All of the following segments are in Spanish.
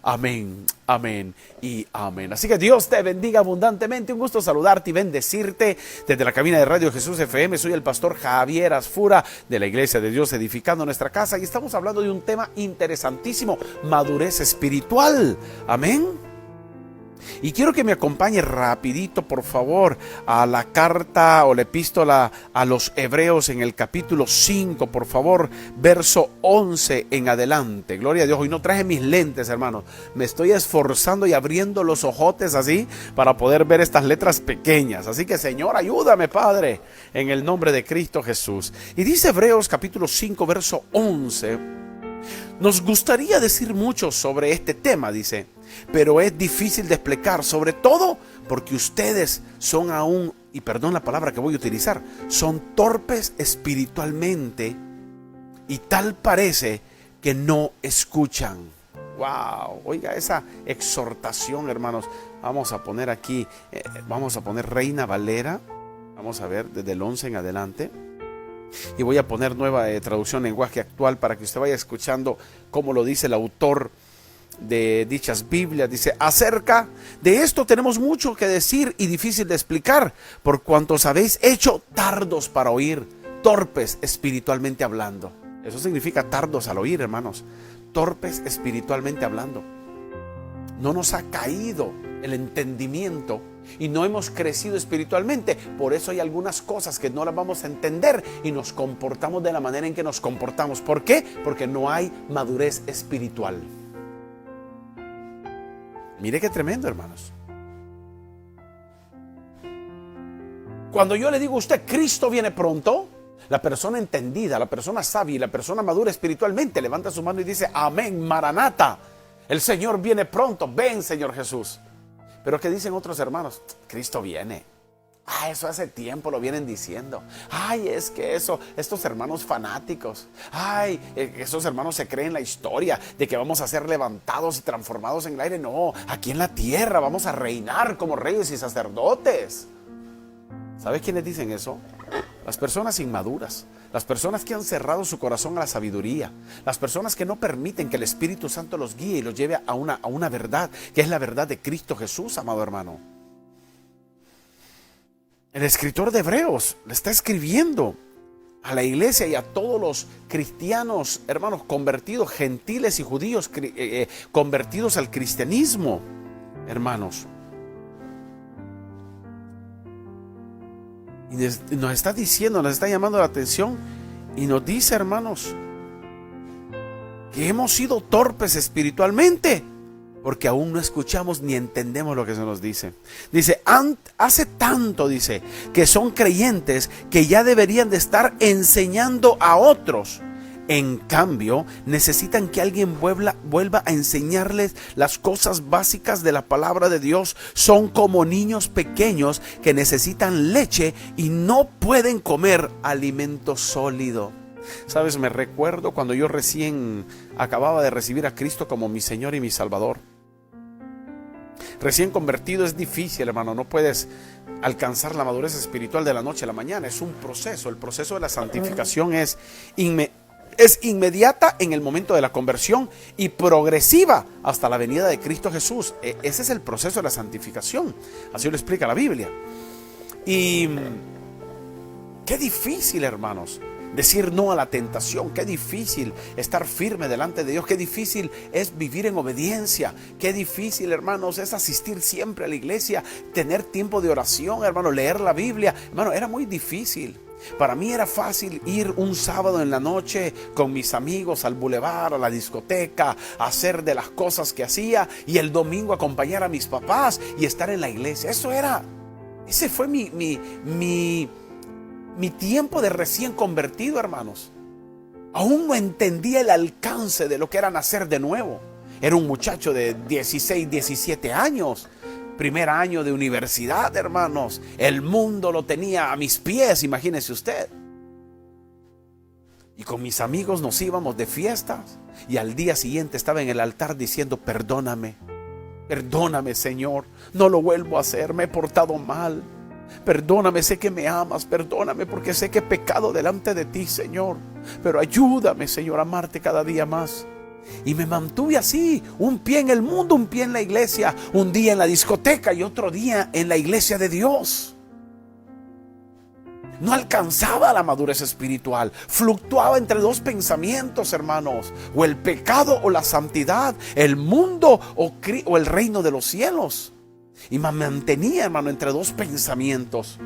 Amén, amén y amén. Así que Dios te bendiga abundantemente. Un gusto saludarte y bendecirte desde la cabina de Radio Jesús FM. Soy el pastor Javier Asfura de la Iglesia de Dios Edificando Nuestra Casa y estamos hablando de un tema interesantísimo: madurez espiritual. Amén. Y quiero que me acompañe rapidito, por favor, a la carta o la epístola a los Hebreos en el capítulo 5, por favor, verso 11 en adelante. Gloria a Dios. Hoy no traje mis lentes, hermanos. Me estoy esforzando y abriendo los ojotes así para poder ver estas letras pequeñas. Así que, Señor, ayúdame, Padre, en el nombre de Cristo Jesús. Y dice Hebreos capítulo 5, verso 11. Nos gustaría decir mucho sobre este tema, dice, pero es difícil de explicar, sobre todo porque ustedes son aún, y perdón la palabra que voy a utilizar, son torpes espiritualmente y tal parece que no escuchan. Wow, oiga esa exhortación, hermanos. Vamos a poner aquí, vamos a poner Reina Valera, vamos a ver desde el 11 en adelante. Y voy a poner nueva traducción lenguaje actual para que usted vaya escuchando cómo lo dice el autor de dichas Biblias. Dice: acerca de esto tenemos mucho que decir y difícil de explicar, por cuanto os habéis hecho tardos para oír, torpes espiritualmente hablando. Eso significa tardos al oír, hermanos. Torpes espiritualmente hablando. No nos ha caído el entendimiento y no hemos crecido espiritualmente. Por eso hay algunas cosas que no las vamos a entender y nos comportamos de la manera en que nos comportamos. ¿Por qué? Porque no hay madurez espiritual. Mire qué tremendo, hermanos. Cuando yo le digo a usted, Cristo viene pronto, la persona entendida, la persona sabia y la persona madura espiritualmente levanta su mano y dice: amén, Maranata, el Señor viene pronto, ven, Señor Jesús. Pero ¿qué dicen otros hermanos? Cristo viene. Eso hace tiempo lo vienen diciendo. Es que eso, estos hermanos fanáticos. Esos hermanos se creen la historia de que vamos a ser levantados y transformados en el aire. No, aquí en la tierra vamos a reinar como reyes y sacerdotes. ¿Sabes quiénes dicen eso? Las personas inmaduras, las personas que han cerrado su corazón a la sabiduría, las personas que no permiten que el Espíritu Santo los guíe y los lleve a una verdad, que es la verdad de Cristo Jesús, amado hermano. El escritor de Hebreos le está escribiendo a la iglesia y a todos los cristianos, hermanos, convertidos, gentiles y judíos, convertidos al cristianismo, hermanos. Y nos está diciendo, nos está llamando la atención y nos dice, hermanos, que hemos sido torpes espiritualmente porque aún no escuchamos ni entendemos lo que se nos dice. Dice, hace tanto, dice, que son creyentes que ya deberían de estar enseñando a otros. En cambio, necesitan que alguien vuelva a enseñarles las cosas básicas de la palabra de Dios. Son como niños pequeños que necesitan leche y no pueden comer alimento sólido. Sabes, me recuerdo cuando yo recién acababa de recibir a Cristo como mi Señor y mi Salvador. Recién convertido es difícil, hermano. No puedes alcanzar la madurez espiritual de la noche a la mañana. Es un proceso. El proceso de la santificación es inmediata en el momento de la conversión y progresiva hasta la venida de Cristo Jesús. Ese es el proceso de la santificación. Así lo explica la Biblia. Y qué difícil, hermanos, decir no a la tentación. Qué difícil estar firme delante de Dios. Qué difícil es vivir en obediencia. Qué difícil, hermanos, es asistir siempre a la iglesia, tener tiempo de oración, hermano, leer la Biblia. Hermano, era muy difícil. Para mí era fácil ir un sábado en la noche con mis amigos al bulevar, a la discoteca, a hacer de las cosas que hacía y el domingo acompañar a mis papás y estar en la iglesia. Ese fue mi tiempo de recién convertido, hermanos. Aún no entendía el alcance de lo que era nacer de nuevo. Era un muchacho de 16, 17 años. Primer año de universidad, hermanos. El mundo lo tenía a mis pies, imagínese usted. Y con mis amigos nos íbamos de fiestas. Y al día siguiente estaba en el altar diciendo: perdóname, perdóname, Señor. No lo vuelvo a hacer, me he portado mal. Perdóname, sé que me amas. Perdóname porque sé que he pecado delante de ti, Señor. Pero ayúdame, Señor, a amarte cada día más. Y me mantuve así, un pie en el mundo, un pie en la iglesia, un día en la discoteca y otro día en la iglesia de Dios. No alcanzaba la madurez espiritual, fluctuaba entre dos pensamientos, hermanos, o el pecado o la santidad, el mundo o el reino de los cielos. Y me mantenía, hermano, entre dos pensamientos.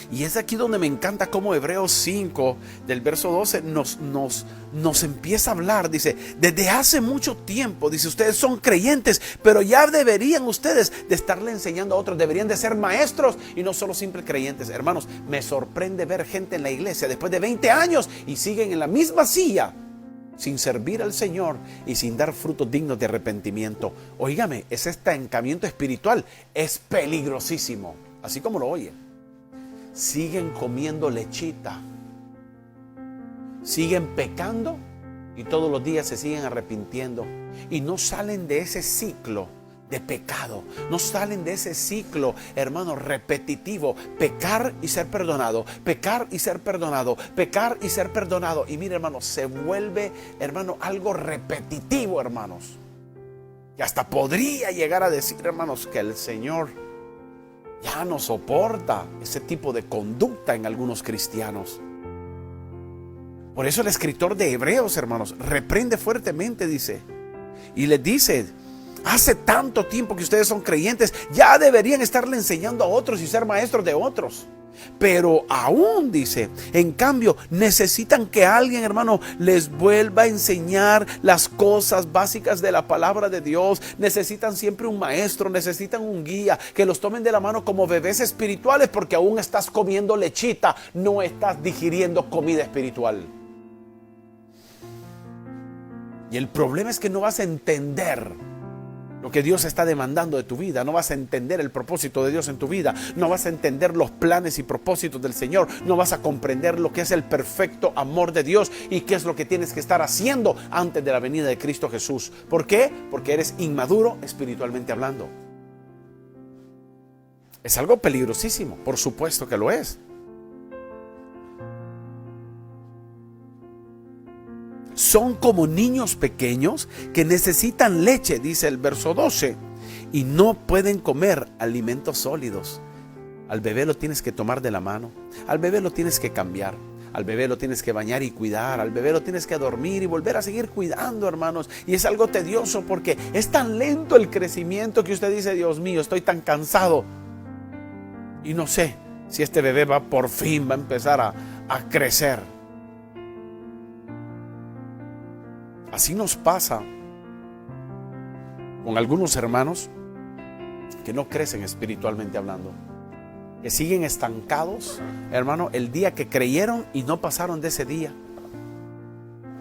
Y es aquí donde me encanta cómo Hebreos 5, del verso 12, nos empieza a hablar. Dice, desde hace mucho tiempo, dice, ustedes son creyentes, pero ya deberían ustedes de estarle enseñando a otros, deberían de ser maestros y no solo simples creyentes. Hermanos, me sorprende ver gente en la iglesia después de 20 años y siguen en la misma silla, sin servir al Señor y sin dar frutos dignos de arrepentimiento. Óigame, ese estancamiento espiritual es peligrosísimo, así como lo oye. Siguen comiendo lechita, siguen pecando y todos los días se siguen arrepintiendo y no salen de ese ciclo de pecado, no salen de ese ciclo, hermano, repetitivo, pecar y ser perdonado, pecar y ser perdonado, pecar y ser perdonado. Y mire, hermano, se vuelve, hermano, algo repetitivo, hermanos, y hasta podría llegar a decir, hermanos, que el Señor ya no soporta ese tipo de conducta en algunos cristianos. Por eso el escritor de Hebreos, hermanos, reprende fuertemente, dice, y les dice, hace tanto tiempo que ustedes son creyentes, ya deberían estarle enseñando a otros y ser maestros de otros. Pero aún, dice, en cambio, necesitan que alguien, hermano, les vuelva a enseñar las cosas básicas de la palabra de Dios. Necesitan siempre un maestro, necesitan un guía, que los tomen de la mano como bebés espirituales, porque aún estás comiendo lechita, no estás digiriendo comida espiritual. Y el problema es que no vas a entender lo que Dios está demandando de tu vida, no vas a entender el propósito de Dios en tu vida, no vas a entender los planes y propósitos del Señor, no vas a comprender lo que es el perfecto amor de Dios y qué es lo que tienes que estar haciendo antes de la venida de Cristo Jesús. ¿Por qué? Porque eres inmaduro espiritualmente hablando. Es algo peligrosísimo, por supuesto que lo es. Son como niños pequeños que necesitan leche, dice el verso 12, y no pueden comer alimentos sólidos. Al bebé lo tienes que tomar de la mano, al bebé lo tienes que cambiar, al bebé lo tienes que bañar y cuidar, al bebé lo tienes que dormir y volver a seguir cuidando, hermanos. Y es algo tedioso porque es tan lento el crecimiento que usted dice, Dios mío, estoy tan cansado. Y no sé si este bebé por fin va a empezar a crecer. Así nos pasa con algunos hermanos que no crecen espiritualmente hablando, que siguen estancados, hermano, el día que creyeron y no pasaron de ese día.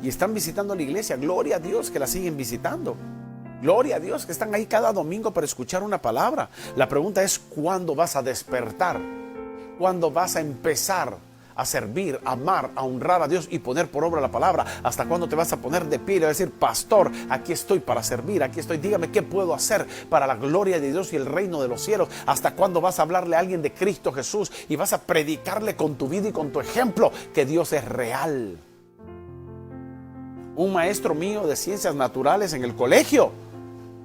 Y están visitando la iglesia, gloria a Dios que la siguen visitando. Gloria a Dios que están ahí cada domingo para escuchar una palabra. La pregunta es, ¿cuándo vas a despertar? ¿Cuándo vas a empezar a servir, a amar, a honrar a Dios y poner por obra la palabra? ¿Hasta cuándo te vas a poner de pie y decir, pastor, aquí estoy para servir, aquí estoy, dígame qué puedo hacer para la gloria de Dios y el reino de los cielos? ¿Hasta cuándo vas a hablarle a alguien de Cristo Jesús y vas a predicarle con tu vida y con tu ejemplo que Dios es real? Un maestro mío de ciencias naturales en el colegio,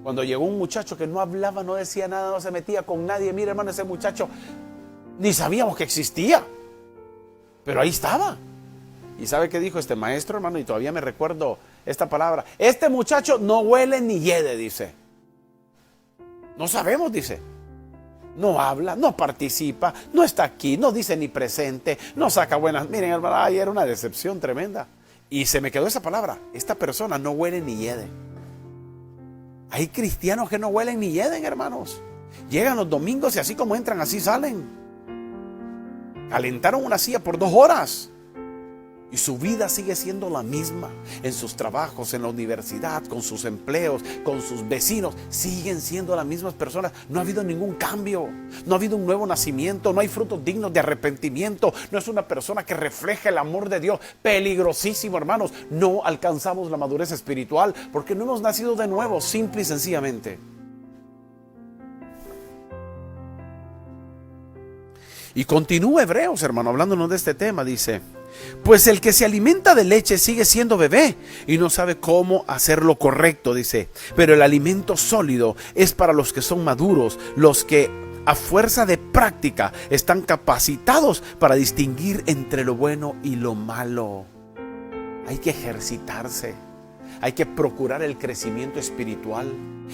cuando llegó un muchacho que no hablaba, no decía nada, no se metía con nadie, mira, hermano, ese muchacho ni sabíamos que existía, pero ahí estaba. ¿Y sabe qué dijo este maestro, hermano? Y todavía me recuerdo esta palabra: este muchacho no huele ni hiede, dice. No sabemos, dice. No habla, no participa, no está aquí, no dice ni presente, no saca buenas. Miren, hermano, ay, era una decepción tremenda. Y se me quedó esa palabra: esta persona no huele ni hiede. Hay cristianos que no huelen ni hieden, hermanos. Llegan los domingos y así como entran, así salen. Calentaron una silla por 2 horas y su vida sigue siendo la misma. En sus trabajos, en la universidad, con sus empleos, con sus vecinos, siguen siendo las mismas personas. No ha habido ningún cambio, no ha habido un nuevo nacimiento, no hay frutos dignos de arrepentimiento, no es una persona que refleja el amor de Dios. Peligrosísimo, hermanos. No alcanzamos la madurez espiritual porque no hemos nacido de nuevo, simple y sencillamente. Y continúa Hebreos, hermano, hablándonos de este tema. Dice: Pues el que se alimenta de leche sigue siendo bebé y no sabe cómo hacer lo correcto, dice. Pero el alimento sólido es para los que son maduros, los que a fuerza de práctica están capacitados para distinguir entre lo bueno y lo malo. Hay que ejercitarse, hay que procurar el crecimiento espiritual.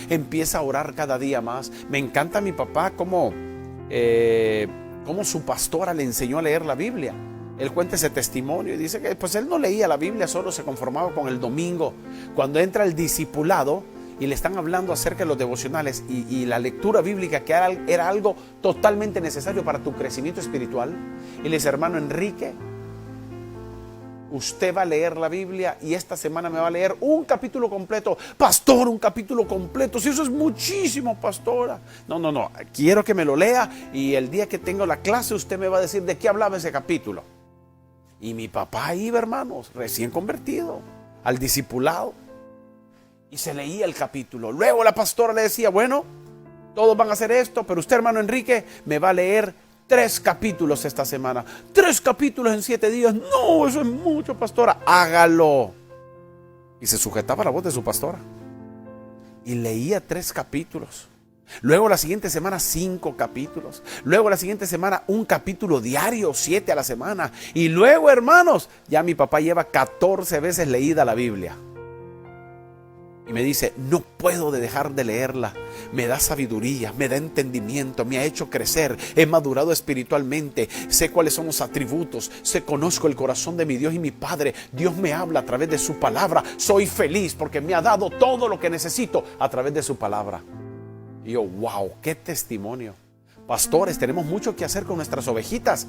Empieza a orar cada día más. Me encanta mi papá como su pastora le enseñó a leer la Biblia. Él cuenta ese testimonio y dice que pues él no leía la Biblia, solo se conformaba con el domingo. Cuando entra el discipulado y le están hablando acerca de los devocionales y la lectura bíblica, que era algo totalmente necesario para tu crecimiento espiritual, y le dice: hermano Enrique, usted va a leer la Biblia y esta semana me va a leer un capítulo completo. Pastor, un capítulo completo, si eso es muchísimo, pastora. No, quiero que me lo lea y el día que tenga la clase usted me va a decir de qué hablaba ese capítulo. Y mi papá iba, hermanos, recién convertido al discipulado, y se leía el capítulo. Luego la pastora le decía: bueno, todos van a hacer esto, pero usted, hermano Enrique, me va a leer 3 capítulos esta semana. 3 capítulos en 7 días. No, eso es mucho, pastora. Hágalo. Y se sujetaba a la voz de su pastora y leía 3 capítulos. Luego la siguiente semana 5 capítulos. Luego la siguiente semana un capítulo diario, 7 a la semana. Y luego, hermanos, ya mi papá lleva 14 veces leída la Biblia. Y me dice: no puedo dejar de leerla. Me da sabiduría, me da entendimiento, me ha hecho crecer. He madurado espiritualmente. Sé cuáles son los atributos. Conozco el corazón de mi Dios y mi Padre. Dios me habla a través de su palabra. Soy feliz porque me ha dado todo lo que necesito a través de su palabra. Y yo, wow, qué testimonio. Pastores, tenemos mucho que hacer con nuestras ovejitas.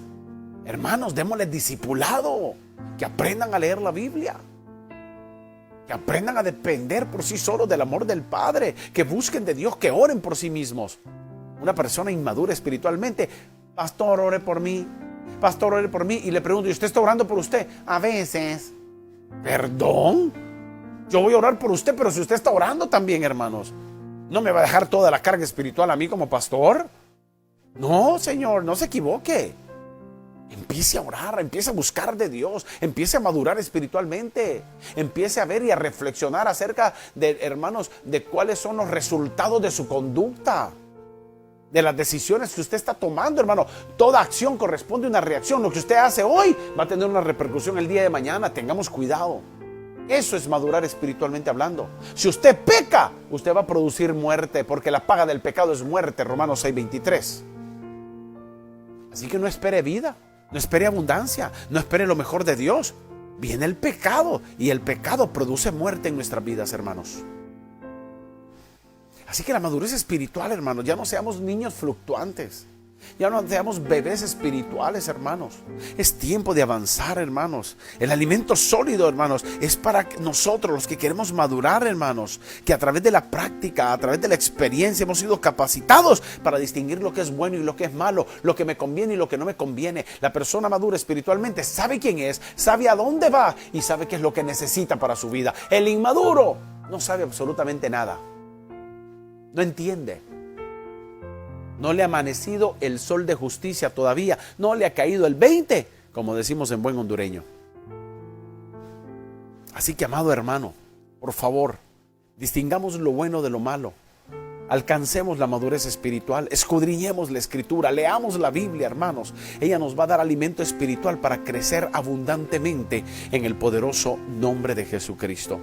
Hermanos, démosles discipulado. Que aprendan a leer la Biblia. Que aprendan a depender por sí solos del amor del Padre. Que busquen de Dios, que oren por sí mismos. Una persona inmadura espiritualmente: pastor, ore por mí. Pastor, ore por mí. Y le pregunto: ¿y usted está orando por usted? A veces. ¿Perdón? Yo voy a orar por usted, pero si usted está orando también, hermanos, ¿no me va a dejar toda la carga espiritual a mí como pastor? No, Señor, no se equivoque. Empiece a orar, empiece a buscar de Dios, empiece a madurar espiritualmente, empiece a ver y a reflexionar acerca de, hermanos, de cuáles son los resultados de su conducta, de las decisiones que usted está tomando, hermano. Toda acción corresponde a una reacción. Lo que usted hace hoy va a tener una repercusión el día de mañana. Tengamos cuidado. Eso es madurar espiritualmente hablando. Si usted peca, usted va a producir muerte, porque la paga del pecado es muerte, Romanos 6:23. Así que no espere vida, no espere abundancia, no espere lo mejor de Dios. Viene el pecado y el pecado produce muerte en nuestras vidas, hermanos. Así que la madurez espiritual, hermanos, ya no seamos niños fluctuantes. Ya no seamos bebés espirituales, hermanos. Es tiempo de avanzar, hermanos. El alimento sólido, hermanos, es para nosotros los que queremos madurar, hermanos. Que a través de la práctica, a través de la experiencia, hemos sido capacitados para distinguir lo que es bueno y lo que es malo, lo que me conviene y lo que no me conviene. La persona madura espiritualmente sabe quién es, sabe a dónde va y sabe qué es lo que necesita para su vida. El inmaduro no sabe absolutamente nada. No entiende. No le ha amanecido el sol de justicia todavía. No le ha caído el 20, como decimos en buen hondureño. Así que, amado hermano, por favor, distingamos lo bueno de lo malo. Alcancemos la madurez espiritual. Escudriñemos la Escritura. Leamos la Biblia, hermanos. Ella nos va a dar alimento espiritual para crecer abundantemente en el poderoso nombre de Jesucristo.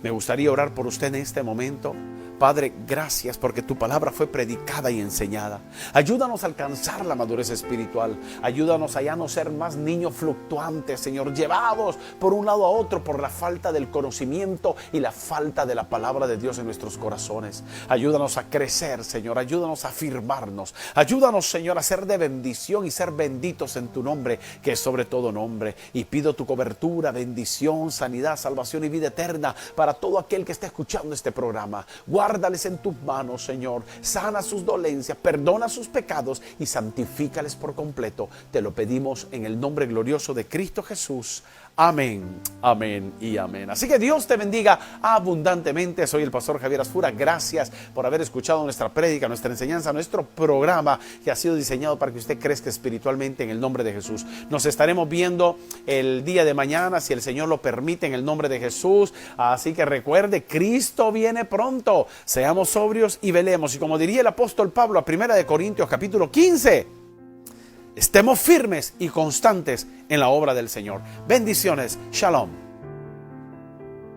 Me gustaría orar por usted en este momento. Padre, gracias porque tu palabra fue predicada y enseñada. Ayúdanos a alcanzar la madurez espiritual. Ayúdanos a ya no ser más niños fluctuantes, Señor, llevados por un lado a otro por la falta del conocimiento y la falta de la palabra de Dios en nuestros corazones. Ayúdanos a crecer, Señor. Ayúdanos a afirmarnos. Ayúdanos, Señor, a ser de bendición y ser benditos en tu nombre, que es sobre todo nombre. Y pido tu cobertura, bendición, sanidad, salvación y vida eterna para todo aquel que esté escuchando este programa. Guárdales en tus manos, Señor. Sana sus dolencias, perdona sus pecados y santifícales por completo. Te lo pedimos en el nombre glorioso de Cristo Jesús. Amén, amén y amén. Así que Dios te bendiga abundantemente. Soy el pastor Javier Asfura. Gracias por haber escuchado nuestra prédica, nuestra enseñanza, nuestro programa que ha sido diseñado para que usted crezca espiritualmente en el nombre de Jesús. Nos estaremos viendo el día de mañana, si el Señor lo permite, en el nombre de Jesús. Así que recuerde, Cristo viene pronto. Seamos sobrios y velemos. Y como diría el apóstol Pablo a 1 Corintios capítulo 15, estemos firmes y constantes en la obra del Señor. Bendiciones. Shalom.